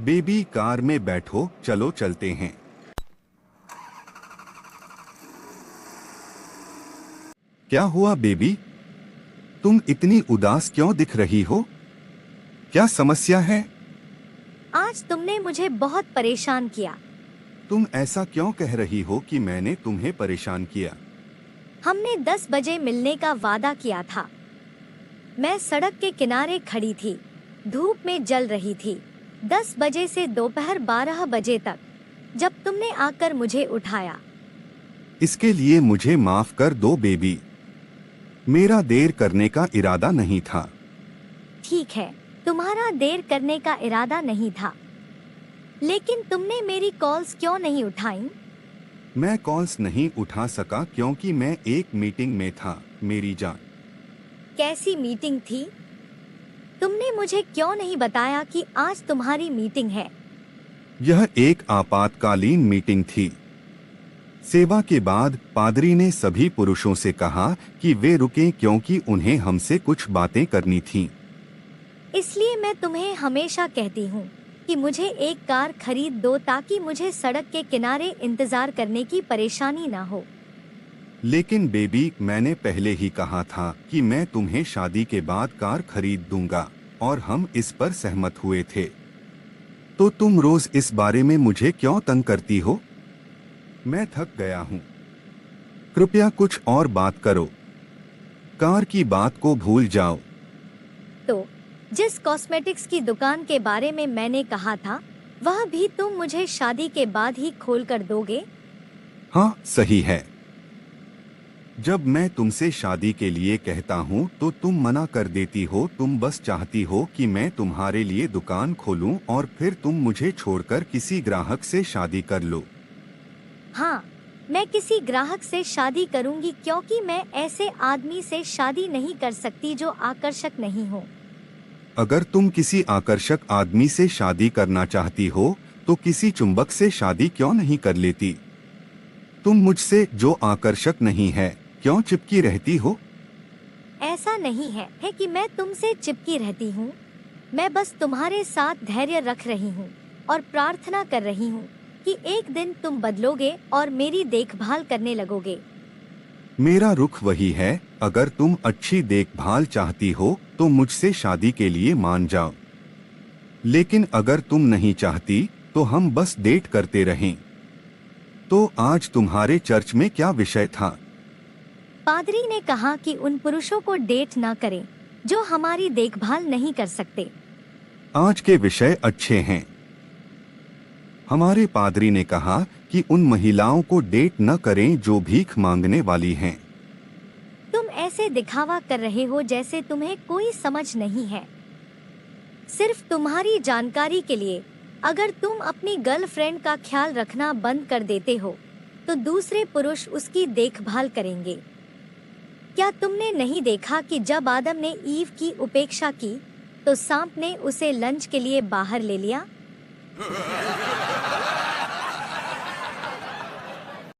Baby car में बैठो, चलो चलते हैं। क्या हुआ बेबी, तुम इतनी उदास क्यों दिख रही हो? क्या समस्या है? आज तुमने मुझे बहुत परेशान किया। तुम ऐसा क्यों कह रही हो कि मैंने तुम्हें परेशान किया? हमने 10 बजे मिलने का वादा किया था। मैं सड़क के किनारे खड़ी थी, धूप में जल रही थी, 10 बजे से दोपहर 12 बजे तक, जब तुमने आकर मुझे उठाया। इसके लिए मुझे माफ कर दो बेबी, मेरा देर करने का इरादा नहीं था। ठीक है, तुम्हारा देर करने का इरादा नहीं था, लेकिन तुमने मेरी कॉल्स क्यों नहीं उठाई? मैं कॉल्स नहीं उठा सका क्योंकि मैं एक मीटिंग में था मेरी जान। कैसी मीटिंग थी? तुमने मुझे क्यों नहीं बताया कि आज तुम्हारी मीटिंग है? यह एक आपातकालीन मीटिंग थी। सेवा के बाद पादरी ने सभी पुरुषों से कहा कि वे रुकें क्योंकि उन्हें हमसे कुछ बातें करनी थीं। इसलिए मैं तुम्हें हमेशा कहती हूँ कि मुझे एक कार खरीद दो ताकि मुझे सड़क के किनारे इंतजार करने की परेशानी ना हो। लेकिन बेबी, मैंने पहले ही कहा था कि मैं तुम्हें शादी के बाद कार खरीद दूंगा और हम इस पर सहमत हुए थे। तो तुम रोज इस बारे में मुझे क्यों तंग करती हो? मैं थक गया हूँ, कृपया कुछ और बात करो। कार की बात को भूल जाओ। तो जिस कॉस्मेटिक्स की दुकान के बारे में मैंने कहा था, वह भी तुम मुझे शादी के बाद ही खोल कर दोगे? हाँ, सही है। जब मैं तुमसे शादी के लिए कहता हूँ तो तुम मना कर देती हो। तुम बस चाहती हो कि मैं तुम्हारे लिए दुकान खोलूँ और फिर तुम मुझे छोड़कर किसी ग्राहक से शादी कर लो। हाँ, मैं किसी ग्राहक से शादी करूंगी क्योंकि मैं ऐसे आदमी से शादी नहीं कर सकती जो आकर्षक नहीं हो। अगर तुम किसी आकर्षक आदमी से शादी करना चाहती हो तो किसी चुंबक से शादी क्यों नहीं कर लेती? तुम मुझसे जो आकर्षक नहीं है क्यों चिपकी रहती हो? ऐसा नहीं है कि मैं तुमसे चिपकी रहती हूँ। मैं बस तुम्हारे साथ धैर्य रख रही हूँ और प्रार्थना कर रही हूँ कि एक दिन तुम बदलोगे और मेरी देखभाल करने लगोगे। मेरा रुख वही है। अगर तुम अच्छी देखभाल चाहती हो तो मुझसे शादी के लिए मान जाओ, लेकिन अगर तुम नहीं चाहती तो हम बस डेट करते रहें। तो आज तुम्हारे चर्च में क्या विषय था? पादरी ने कहा कि उन पुरुषों को डेट ना करें जो हमारी देखभाल नहीं कर सकते। आज के विषय अच्छे हैं। हमारे पादरी ने कहा कि उन महिलाओं को डेट न करें जो भीख मांगने वाली हैं। तुम ऐसे दिखावा कर रहे हो जैसे तुम्हें कोई समझ नहीं है। सिर्फ तुम्हारी जानकारी के लिए, अगर तुम अपनी गर्लफ्रेंड का ख्याल रखना बंद कर देते हो तो दूसरे पुरुष उसकी देखभाल करेंगे। क्या तुमने नहीं देखा कि जब आदम ने ईव की उपेक्षा की तो सांप ने उसे लंच के लिए बाहर ले लिया?